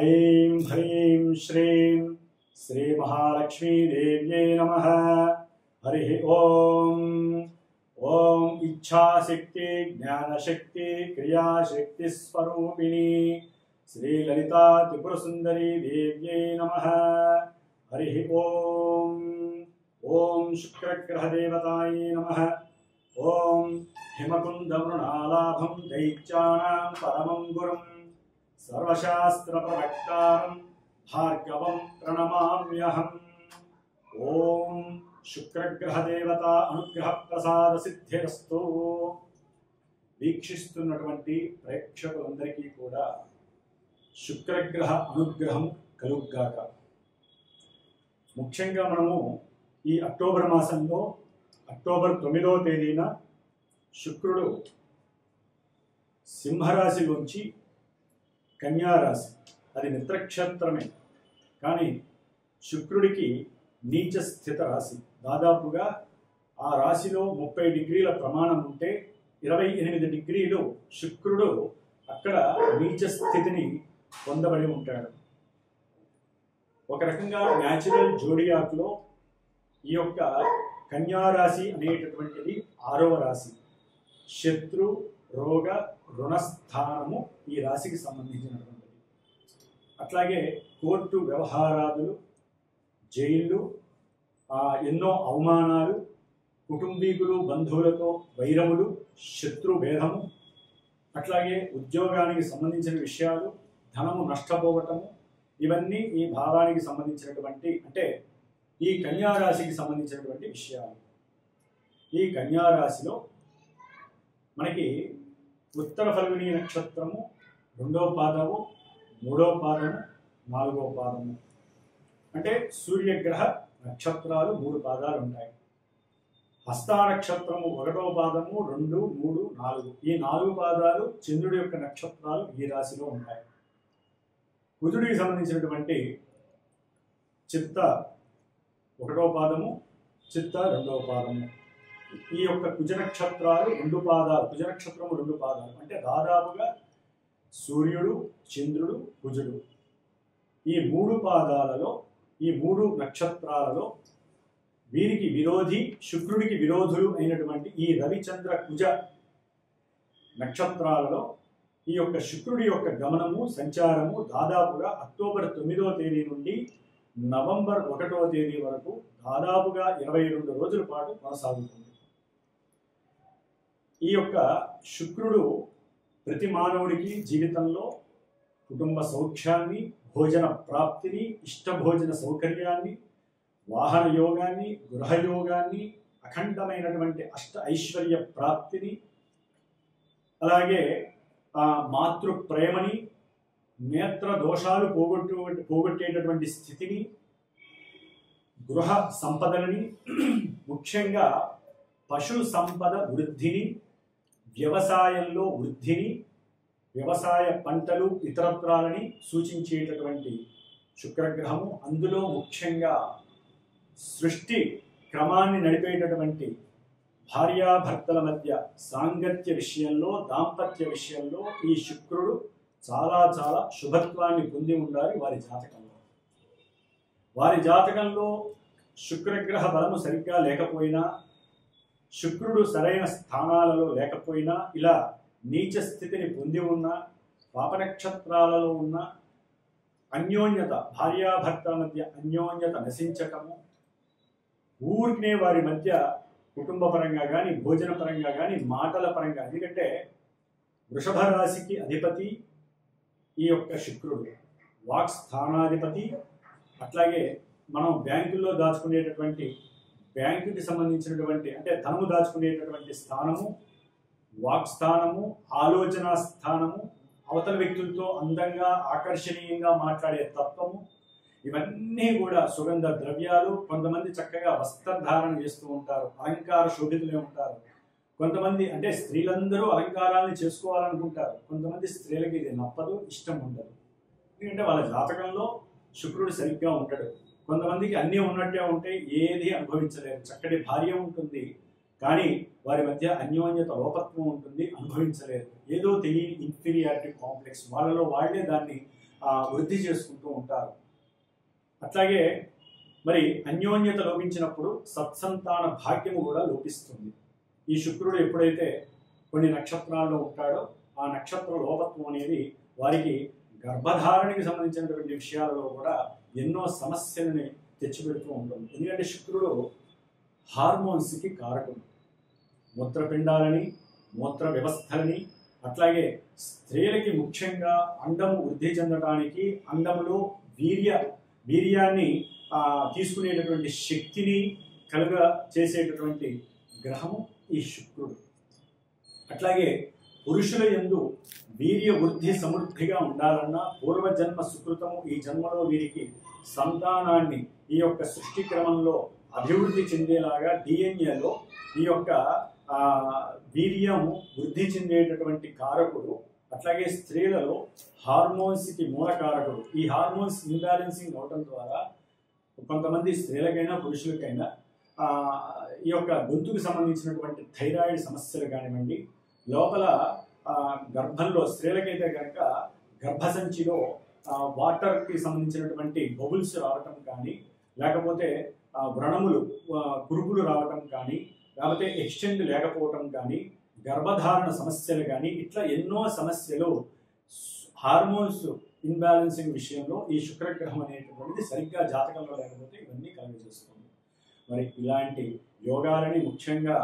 ऐं ह्रीं श्रीं श्री महालक्ष्मी देव्यै नमः। हरि ओम। ओम इच्छाशक्ति ज्ञानशक्ति क्रियाशक्ति स्वरूपिणी श्री ललिता त्रिपुर सुंदरी देव्यै नमः। हरि ओम। ओम शुक्रग्रह देवतायै नमः। ओम हिमकुंद मृणालाभं दैत्यानां परमं गुरुं सर्वशास्त्र प्रवक्तारं भार्गवं प्रणमाम्यहम्। ओम शुक्रग्रह देवता अनुग्रह प्रसाद सिद्धिरस्तु। వీక్షిస్తున్నటువంటి ప్రేక్షకులందరికీ కూడా శుక్రగ్రహ అనుగ్రహం కలుగుగాక. ముఖ్యంగా మనము ఈ అక్టోబర్ మాసంలో అక్టోబర్ 9వ తేదీన శుక్రుడు సింహరాశిలోంచి కన్యారాశి, అది మిత్రక్షేత్రమే కానీ శుక్రుడికి నీచ స్థిత రాశి. దాదాపుగా ఆ రాశిలో 30 డిగ్రీల ప్రమాణం ఉంటే 28 డిగ్రీలు శుక్రుడు అక్కడ నీచ స్థితిని పొందబడి ఉంటాడు. ఒక రకంగా న్యాచురల్ జోడియాక్లో ఈ యొక్క కన్యారాశి అనేటటువంటిది 6వ రాశి. శత్రు రోగ రుణస్థానము ఈ రాశికి సంబంధించినటువంటిది. అట్లాగే కోర్టు వ్యవహారాదులు, జైళ్ళు, ఎన్నో అవమానాలు, కుటుంబీకులు బంధువులతో వైరములు, శత్రు భేదము, అట్లాగే ఉద్యోగానికి సంబంధించిన విషయాలు, ధనము నష్టపోవటము, ఇవన్నీ ఈ భావానికి సంబంధించినటువంటి, అంటే ఈ కన్యారాశికి సంబంధించినటువంటి విషయాలు. ఈ కన్యారాశిలో మనకి ఉత్తర ఫల్గుని నక్షత్రము 2వ పాదము, 3వ పాదము, 4వ పాదము, అంటే సూర్యగ్రహ నక్షత్రాలు 3 పాదాలు ఉంటాయి. హస్తా నక్షత్రము 1వ పాదము, 2, 3, 4, ఈ 4 పాదాలు చంద్రుడి యొక్క నక్షత్రాలు ఈ రాశిలో ఉంటాయి. కుజుడికి సంబంధించినటువంటి చిత్త 1వ పాదము, చిత్త 2వ పాదము, ఈ యొక్క కుజ నక్షత్రాలు 2 పాదాలు, కుజ నక్షత్రము 2 పాదాలు, అంటే దాదాపుగా సూర్యుడు, చంద్రుడు, కుజుడు, ఈ 3 పాదాలలో, ఈ 3 నక్షత్రాలలో వీరికి విరోధి, శుక్రుడికి విరోధులు అయినటువంటి ఈ రవిచంద్ర కుజ నక్షత్రాలలో ఈ యొక్క శుక్రుడి యొక్క గమనము, సంచారము దాదాపుగా అక్టోబర్ 9వ తేదీ నుండి నవంబర్ 1వ తేదీ వరకు దాదాపుగా 22 రోజుల పాటు కొనసాగుతుంది. ఈ యొక్క శుక్రుడు ప్రతి మానవుడికి జీవితంలో కుటుంబ సౌఖ్యాన్ని, భోజన ప్రాప్తిని, ఇష్టభోజన సౌకర్యాన్ని, వాహన యోగాన్ని, గృహయోగాన్ని, అఖండమైనటువంటి అష్ట ఐశ్వర్య ప్రాప్తిని, అలాగే మాతృ ప్రేమని, నేత్ర దోషాలు పోగొట్టేటటువంటి స్థితిని, గృహ సంపదలని, ముఖ్యంగా పశు సంపద వృద్ధిని, వ్యవసాయంలో వృద్ధిని, వ్యవసాయ పంటలు ఇతరత్రాలని సూచించేటటువంటి శుక్రగ్రహము. అందులో ముఖ్యంగా సృష్టి క్రమాన్ని నడిపేటటువంటి భార్యాభర్తల మధ్య సాంగత్య విషయంలో, దాంపత్య విషయంలో ఈ శుక్రుడు చాలా చాలా శుభత్వాన్ని పొంది ఉండాలి వారి జాతకంలో. వారి జాతకంలో శుక్రగ్రహ బలము సరిగ్గా లేకపోయినా, శుక్రుడు సరైన స్థానాలలో లేకపోయినా, ఇలా నీచ స్థితిని పొంది ఉన్న, పాపనక్షత్రాలలో ఉన్న అన్యోన్యత, భార్యాభర్తల మధ్య అన్యోన్యత నశించటము, ఊరికినే వారి మధ్య కుటుంబ పరంగా కానీ, భోజన పరంగా కానీ, మాటల పరంగా, ఎందుకంటే వృషభ రాశికి అధిపతి ఈ యొక్క శుక్రుడు, వాక్ స్థానాధిపతి. అట్లాగే మనం బ్యాంకుల్లో దాచుకునేటటువంటి, బ్యాంకుకి సంబంధించినటువంటి, అంటే ధనము దాచుకునేటటువంటి స్థానము వాక్ స్థానము, ఆలోచన స్థానము, అవతల వ్యక్తులతో అందంగా ఆకర్షణీయంగా మాట్లాడే తత్వము, ఇవన్నీ కూడా సుగంధ ద్రవ్యాలు. కొంతమంది చక్కగా వస్త్రధారణ చేస్తూ ఉంటారు, అలంకార శోభితులే ఉంటారు. కొంతమంది, అంటే స్త్రీలందరూ అలంకారాలను చేసుకోవాలనుకుంటారు, కొంతమంది స్త్రీలకి ఇది నప్పదు, ఇష్టం ఉండదు. ఎందుకంటే వాళ్ళ జాతకంలో శుక్రుడు సరిగ్గా ఉంటాడు. కొంతమందికి అన్నీ ఉన్నట్టే ఉంటాయి, ఏది అనుభవించలేరు. చక్కటి భార్య ఉంటుంది కానీ వారి మధ్య అన్యోన్యత లోపత్వం ఉంటుంది, అనుభవించలేరు. ఏదో తెలియని ఇన్ఫీరియారిటీ కాంప్లెక్స్, వాళ్ళలో వాళ్లే దాన్ని వృద్ధి చేసుకుంటూ ఉంటారు. అట్లాగే మరి అన్యోన్యత లోపించినప్పుడు సత్సంతాన భాగ్యము కూడా లోపిస్తుంది. ఈ శుక్రుడు ఎప్పుడైతే కొన్ని నక్షత్రాల్లో ఉంటాడో ఆ నక్షత్ర లోపత్వం అనేది వారికి గర్భధారణకి సంబంధించినటువంటి విషయాలలో కూడా ఎన్నో సమస్యలని తెచ్చిపెడుతూ ఉంటుంది. ఎందుకంటే శుక్రుడు హార్మోన్స్కి కారకుడు. మూత్రపిండాలని, మూత్ర వ్యవస్థలని, అట్లాగే స్త్రీలకి ముఖ్యంగా అండము వృద్ధి చెందడానికి, అండములో వీర్యాన్ని తీసుకునేటటువంటి శక్తిని కలుగ చేసేటటువంటి గ్రహము ఈ శుక్రుడు. అట్లాగే పురుషుల యందు వీర్య వృద్ధి సమృద్ధిగా ఉండాలన్నా పూర్వజన్మ సుకృతము ఈ జన్మలో వీరికి సంతానాన్ని ఈ యొక్క సృష్టి క్రమంలో అభివృద్ధి చెందేలాగా డిఎన్ఏలో ఈ యొక్క వీర్యము వృద్ధి చెందేటటువంటి కారకుడు. అట్లాగే స్త్రీలలో హార్మోన్స్కి మూలకారకుడు. ఈ హార్మోన్స్ ఇంబ్యాలెన్సింగ్ అవడం ద్వారా కొంతమంది స్త్రీలకైనా పురుషులకైనా ఈ యొక్క గొంతుకు సంబంధించినటువంటి థైరాయిడ్ సమస్యలు కానివ్వండి, లోపల గర్భంలో స్త్రీలకైతే కనుక గర్భసంచిలో వాటర్కి సంబంధించినటువంటి బబుల్స్ రావటం కానీ, లేకపోతే వ్రణములు కురుపులు రావటం కానీ, లేకపోతే ఎక్స్టెండ్ లేకపోవటం కానీ, గర్భధారణ సమస్యలు కానీ, ఇట్లా ఎన్నో సమస్యలు హార్మోన్స్ ఇన్బ్యాలెన్సింగ్ విషయంలో ఈ శుక్రగ్రహం అనేటటువంటిది సరిగ్గా జాతకంలో లేకపోతే ఇవన్నీ కలుగజేస్తుంది. మరి ఇలాంటి యోగాలని ముఖ్యంగా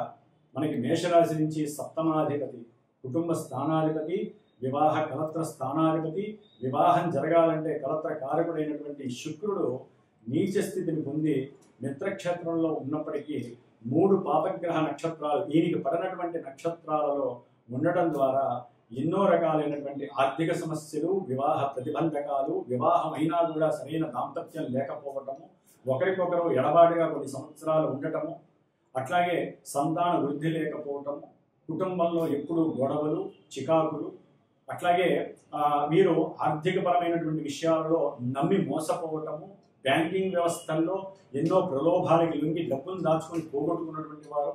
మనకి మేషరాశి నుంచి సప్తమాధిపతి, కుటుంబ స్థానాధిపతి, వివాహ కలత్ర స్థానాధిపతి, వివాహం జరగాలంటే కలత్ర కారకుడైనటువంటి శుక్రుడు నీచ స్థితిని పొంది మిత్రక్షేత్రంలో ఉన్నప్పటికీ 3 పాపగ్రహ నక్షత్రాలు ఈయనకి పడినటువంటి నక్షత్రాలలో ఉండడం ద్వారా ఎన్నో రకాలైనటువంటి ఆర్థిక సమస్యలు, వివాహ ప్రతిబంధకాలు, వివాహం అయినా కూడా సరైన దాంపత్యం లేకపోవటము, ఒకరికొకరు ఎడబాటుగా కొన్ని సంవత్సరాలు ఉండటము, అట్లాగే సంతాన వృద్ధి లేకపోవటము, కుటుంబంలో ఎప్పుడు గొడవలు, చికాకులు, అట్లాగే వీరు ఆర్థికపరమైనటువంటి విషయాలలో నమ్మి మోసపోవటము, బ్యాంకింగ్ వ్యవస్థల్లో ఎన్నో ప్రలోభాలకి లొంగి డబ్బును దాచుకొని పోగొట్టుకున్నటువంటి వారు,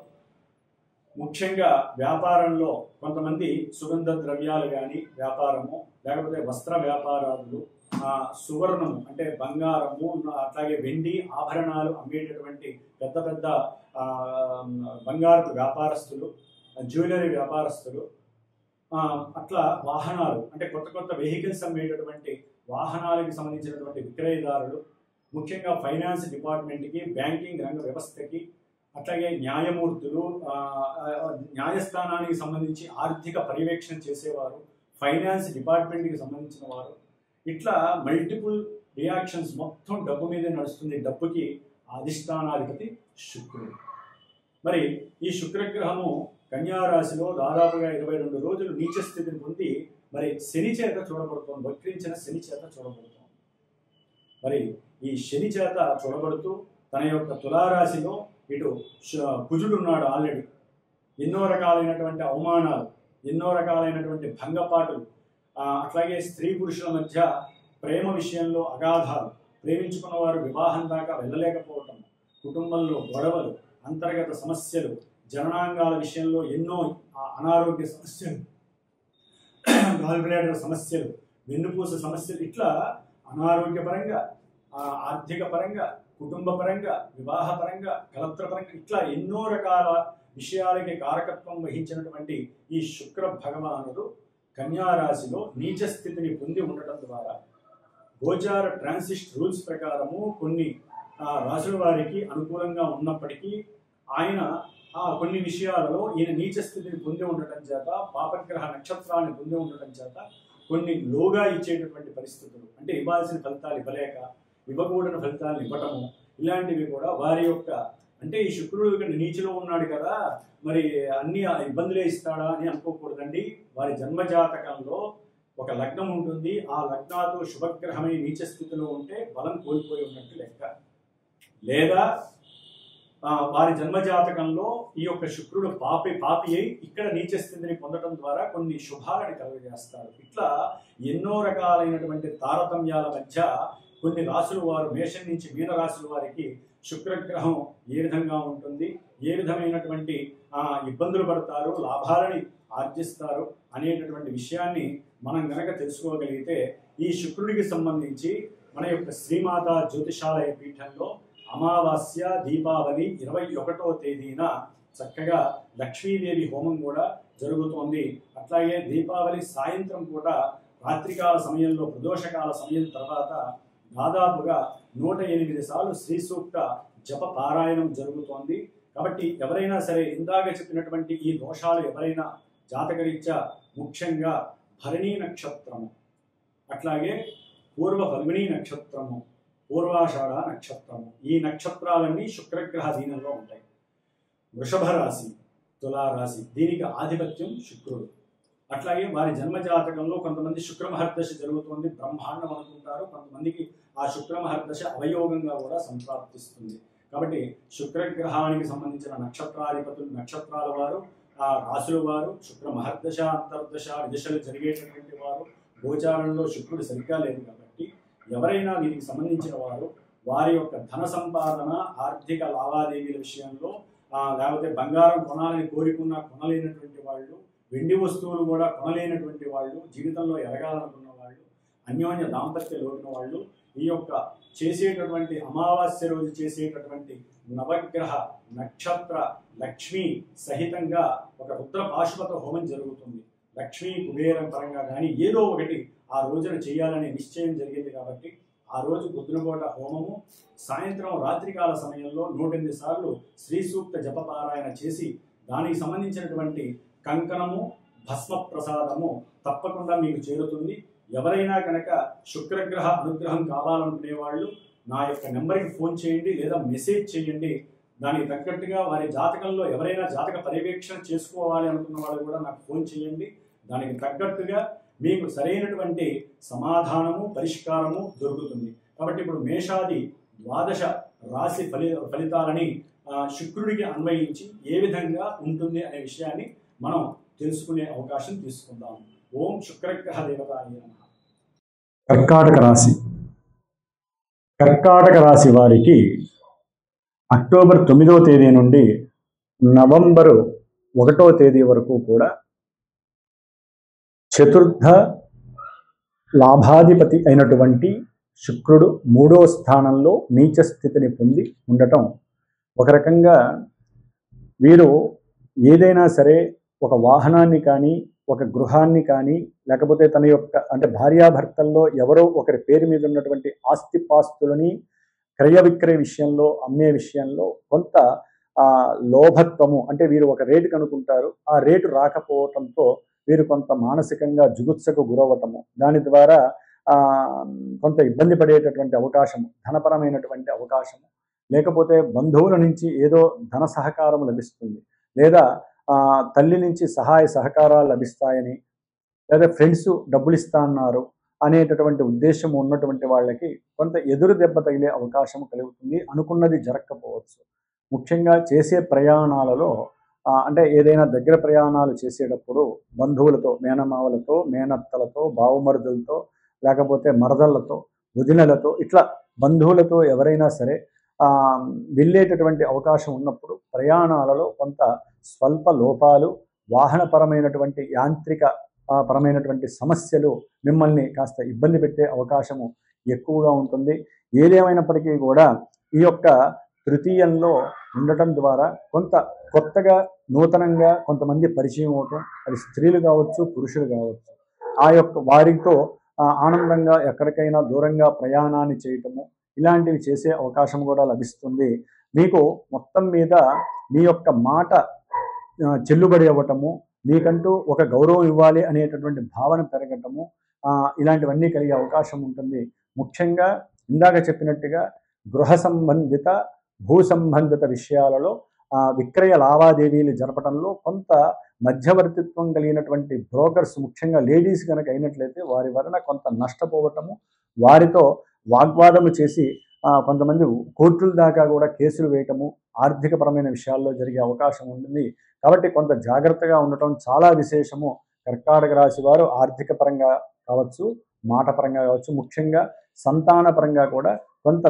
ముఖ్యంగా వ్యాపారంలో కొంతమంది సుగంధ ద్రవ్యాలు కానీ వ్యాపారము, లేకపోతే వస్త్ర వ్యాపారాలు, సువర్ణము అంటే బంగారము, అట్లాగే వెండి ఆభరణాలు అమ్మేటటువంటి పెద్ద పెద్ద బంగారపు వ్యాపారస్తులు, జ్యువెలరీ వ్యాపారస్తులు, అట్లా వాహనాలు అంటే కొత్త కొత్త వెహికల్స్ అమ్మేటటువంటి వాహనాలకు సంబంధించినటువంటి విక్రయదారులు, ముఖ్యంగా ఫైనాన్స్ డిపార్ట్మెంట్కి, బ్యాంకింగ్ రంగ వ్యవస్థకి, అట్లాగే న్యాయమూర్తులు, న్యాయస్థానానికి సంబంధించి ఆర్థిక పర్యవేక్షణ చేసేవారు, ఫైనాన్స్ డిపార్ట్మెంట్కి సంబంధించిన వారు, ఇట్లా మల్టిపుల్ రియాక్షన్స్ మొత్తం డబ్బు మీదే నడుస్తుంది. డబ్బుకి అధిష్టానాధిపతి శుక్రుడు. మరి ఈ శుక్రగ్రహము కన్యారాశిలో దాదాపుగా 22 రోజులు నీచ స్థితిని పొంది మరి శని చేత చూడబడుతోంది, వక్రించిన శని చేత చూడబడుతోంది. మరి ఈ శని చేత చూడబడుతూ తన యొక్క తులారాశిలో ఇటు కుజుడు ఉన్నాడు ఆల్రెడీ. ఎన్నో రకాలైనటువంటి అవమానాలు, ఎన్నో రకాలైనటువంటి భంగపాటులు, అట్లాగే స్త్రీ పురుషుల మధ్య ప్రేమ విషయంలో అగాధాలు, ప్రేమించుకున్న వారు వివాహం దాకా వెళ్ళలేకపోవటం, కుటుంబంలో గొడవలు, అంతర్గత సమస్యలు, జననాంగాల విషయంలో ఎన్నో అనారోగ్య సమస్యలు, గాల్బ్లాడర్ సమస్యలు, వెన్నుపూస సమస్యలు, ఇట్లా అనారోగ్యపరంగా, ఆర్థిక పరంగా, కుటుంబ పరంగా, వివాహ పరంగా, కలత్ర పరంగా, ఇట్లా ఎన్నో రకాల విషయాలకి కారకత్వం వహించినటువంటి ఈ శుక్ర భగవానుడు కన్యారాశిలో నీచ స్థితిని పొంది ఉండటం ద్వారా గోచార ట్రాన్సిస్ట్ రూల్స్ ప్రకారము కొన్ని రాశుల వారికి అనుకూలంగా ఉన్నప్పటికీ ఆయన కొన్ని విషయాలలో ఈయన నీచ స్థితిని పొంది ఉండటం చేత, పాపగ్రహ నక్షత్రాన్ని పొంది ఉండటం చేత కొన్ని లోగా ఇచ్చేటటువంటి పరిస్థితులు, అంటే ఇవ్వాల్సిన ఫలితాలు ఇవ్వలేక ఇవ్వకూడని ఫలితాలను ఇవ్వటము, ఇలాంటివి కూడా వారి యొక్క, అంటే ఈ శుక్రుడు ఇక్కడ నీచిలో ఉన్నాడు కదా మరి అన్ని ఇబ్బందులే ఇస్తాడా అని అనుకోకూడదండి. వారి జన్మజాతకంలో ఒక లగ్నం ఉంటుంది, ఆ లగ్నాతో శుభగ్రహమై నీచ స్థితిలో ఉంటే బలం కోల్పోయి ఉన్నట్టు లెక్క. లేదా వారి జన్మజాతకంలో ఈ యొక్క శుక్రుడు పాపి అయి ఇక్కడ నీచ స్థితిని పొందడం ద్వారా కొన్ని శుభాలను కలుగజేస్తాడు. ఇట్లా ఎన్నో రకాలైనటువంటి తారతమ్యాల మధ్య కొన్ని రాశుల వారు, మేషం నుంచి మీన రాశుల వారికి శుక్రగ్రహం ఏ విధంగా ఉంటుంది, ఏ విధమైనటువంటి ఇబ్బందులు పడతారు, లాభాలని ఆర్జిస్తారు అనేటటువంటి విషయాన్ని మనం గనక తెలుసుకోగలిగితే ఈ శుక్రుడికి సంబంధించి మన యొక్క శ్రీమాత జ్యోతిషాలయ పీఠంలో అమావాస్య దీపావళి 21వ తేదీన చక్కగా లక్ష్మీదేవి హోమం కూడా జరుగుతోంది. అట్లాగే దీపావళి సాయంత్రం పూట రాత్రికాల సమయంలో ప్రదోషకాల సమయం తర్వాత దాదాపుగా 108 సార్లు శ్రీ సూక్త జప పారాయణం జరుగుతోంది. కాబట్టి ఎవరైనా సరే ఇందాక చెప్పినటువంటి ఈ దోషాలు ఎవరైనా జాతకరీత్యా ముఖ్యంగా భరణీ నక్షత్రము, అట్లాగే పూర్వ ఫల్గుణీ నక్షత్రము, పూర్వాషాఢ నక్షత్రము, ఈ నక్షత్రాలన్నీ శుక్రగ్రహ అధీనంలో ఉంటాయి. వృషభ రాశి, తులారాశి, దీనికి ఆధిపత్యం శుక్రుడు. అట్లాగే వారి జన్మజాతకంలో కొంతమంది శుక్రమహర్దశ జరుగుతుంది, బ్రహ్మాండం అనుకుంటారు. కొంతమందికి ఆ శుక్రమహర్దశ అవయోగంగా కూడా సంప్రాప్తిస్తుంది. కాబట్టి శుక్రగ్రహానికి సంబంధించిన నక్షత్రాధిపతులు, నక్షత్రాల వారు, ఆ రాశుల వారు, శుక్ర మహర్దశ అంతర్దశ దిశలు జరిగేటటువంటి వారు, గోచారంలో శుక్రుడు సరిగ్గా లేదు కాబట్టి ఎవరైనా వీరికి సంబంధించిన వారు వారి యొక్క ధన సంపాదన, ఆర్థిక లావాదేవీల విషయంలో లేకపోతే బంగారం కొనాలని కోరుకున్నా కొనలేనటువంటి వాళ్ళు, వెండి వస్తువులు కూడా కొనలేనటువంటి వాళ్ళు, జీవితంలో ఎదగాలనుకున్న వాళ్ళు, అన్యోన్య దాంపత్య లోటున వాళ్ళు ఈ యొక్క చేసేటటువంటి అమావాస్య రోజు చేసేటటువంటి నవగ్రహ నక్షత్ర లక్ష్మీ సహితంగా ఒక రుద్ర పాశుపత హోమం జరుగుతుంది. లక్ష్మీ కుబేరం పరంగా కానీ ఏదో ఒకటి ఆ రోజున చేయాలనే నిశ్చయం జరిగింది కాబట్టి ఆ రోజు పొద్దునపూట హోమము, సాయంత్రం రాత్రికాల సమయంలో 108 సార్లు శ్రీ సూక్త జపపారాయణ చేసి దానికి సంబంధించినటువంటి కంకణము, భస్మ ప్రసాదము తప్పకుండా మీకు చేరుతుంది. ఎవరైనా కనుక శుక్రగ్రహ అనుగ్రహం కావాలనుకునే వాళ్ళు నా యొక్క నెంబర్కి ఫోన్ చేయండి లేదా మెసేజ్ చేయండి. దానికి తగ్గట్టుగా వారి జాతకంలో ఎవరైనా జాతక పర్యవేక్షణ చేసుకోవాలి అనుకున్న వాళ్ళు కూడా నాకు ఫోన్ చేయండి. దానికి తగ్గట్టుగా మీకు సరైనటువంటి సమాధానము, పరిష్కారము దొరుకుతుంది. కాబట్టి ఇప్పుడు మేషాది ద్వాదశ రాశి ఫలితాలని శుక్రుడికి అన్వయించి ఏ విధంగా ఉంటుంది అనే విషయాన్ని మనం తెలుసుకునే అవకాశం తీసుకుందాం. ఓం శుక్రగ్రహ దేవతాయ నమః. కర్కాటక రాశి. కర్కాటక రాశి వారికి అక్టోబర్ 9వ తేదీ నుండి నవంబరు 1వ తేదీ వరకు కూడా చతుర్థ లాభాధిపతి అయినటువంటి శుక్రుడు 3వ స్థానంలో నీచ స్థితిని పొంది ఉండటం ఒక రకంగా వీరు ఏదైనా సరే ఒక వాహనాన్ని కానీ, ఒక గృహాన్ని కానీ, లేకపోతే తన యొక్క అంటే భార్యాభర్తల్లో ఎవరో ఒకరి పేరు మీద ఉన్నటువంటి ఆస్తిపాస్తులని క్రయ విక్రయ విషయంలో, అమ్మే విషయంలో కొంత లోభత్వము, అంటే వీరు ఒక రేటు కనుక్కుంటారు, ఆ రేటు రాకపోవటంతో వీరు కొంత మానసికంగా జుగుత్సకు గురవటము, దాని ద్వారా కొంత ఇబ్బంది పడేటటువంటి అవకాశము, ధనపరమైనటువంటి అవకాశము, లేకపోతే బంధువుల నుంచి ఏదో ధన సహకారం లభిస్తుంది, లేదా తల్లి నుంచి సహాయ సహకారాలు లభిస్తాయని, లేదా ఫ్రెండ్స్ డబ్బులు ఇస్తా అన్నారు అనేటటువంటి ఉద్దేశం ఉన్నటువంటి వాళ్ళకి కొంత ఎదురు దెబ్బ తగిలే అవకాశం కలుగుతుంది. అనుకున్నది జరగకపోవచ్చు. ముఖ్యంగా చేసే ప్రయాణాలలో అంటే ఏదైనా దగ్గర ప్రయాణాలు చేసేటప్పుడు బంధువులతో, మేనమావలతో, మేనత్తలతో, బావుమరుదులతో, లేకపోతే మరదళ్లతో, వదినలతో, ఇట్లా బంధువులతో ఎవరైనా సరే వెళ్ళేటటువంటి అవకాశం ఉన్నప్పుడు ప్రయాణాలలో కొంత స్వల్ప లోపాలు, వాహనపరమైనటువంటి యాంత్రిక పరమైనటువంటి సమస్యలు మిమ్మల్ని కాస్త ఇబ్బంది పెట్టే అవకాశము ఎక్కువగా ఉంటుంది. ఏదేమైనప్పటికీ కూడా ఈ యొక్క తృతీయంలో ఉండటం ద్వారా కొంత కొత్తగా నూతనంగా కొంతమంది పరిచయం అవటం, అది స్త్రీలు కావచ్చు, పురుషులు కావచ్చు, ఆ యొక్క వారితో ఆనందంగా ఎక్కడికైనా దూరంగా ప్రయాణాన్ని చేయటము, ఇలాంటివి చేసే అవకాశం కూడా లభిస్తుంది. మీకు మొత్తం మీద మీ యొక్క మాట చెల్లుబడి అవ్వటము, మీకంటూ ఒక గౌరవం ఇవ్వాలి అనేటటువంటి భావన పెరగటము, ఇలాంటివన్నీ కలిగే అవకాశం ఉంటుంది. ముఖ్యంగా ఇందాక చెప్పినట్టుగా గృహ సంబంధిత, భూ సంబంధిత విషయాలలో విక్రయ లావాదేవీలు జరపడంలో కొంత మధ్యవర్తిత్వం కలిగినటువంటి బ్రోకర్స్, ముఖ్యంగా లేడీస్ కనుక అయినట్లయితే వారి వలన కొంత నష్టపోవటము, వారితో వాగ్వాదము చేసి కొంతమంది కోర్టుల దాకా కూడా కేసులు వేయటము ఆర్థికపరమైన విషయాల్లో జరిగే అవకాశం ఉంటుంది. కాబట్టి కొంత జాగ్రత్తగా ఉండటం చాలా విశేషము. కర్కాటక రాశి వారు ఆర్థిక పరంగా కావచ్చు, మాట పరంగా కావచ్చు, ముఖ్యంగా సంతాన పరంగా కూడా కొంత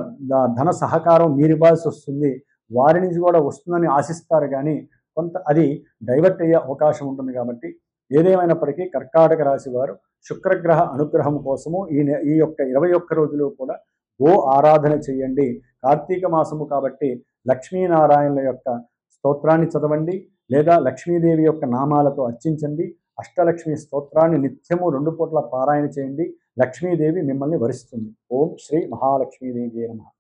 ధన సహకారం మీరివ్వాల్సి వస్తుంది. వారి నుంచి కూడా వస్తుందని ఆశిస్తారు, కానీ కొంత అది డైవర్ట్ అయ్యే అవకాశం ఉంటుంది. కాబట్టి ఏదేమైనప్పటికీ కర్కాటక రాశి వారు శుక్రగ్రహ అనుగ్రహం కోసము ఈ యొక్క 21 రోజులు కూడా గో ఆరాధన చేయండి. కార్తీక మాసము కాబట్టి లక్ష్మీనారాయణుల యొక్క స్తోత్రాన్ని చదవండి, లేదా లక్ష్మీదేవి యొక్క నామాలతో అర్చించండి. అష్టలక్ష్మి స్తోత్రాన్ని నిత్యము 2 పూట్ల పారాయణ చేయండి. లక్ష్మీదేవి మిమ్మల్ని వరిస్తుంది. ఓం శ్రీ మహాలక్ష్మీదేవి నమః.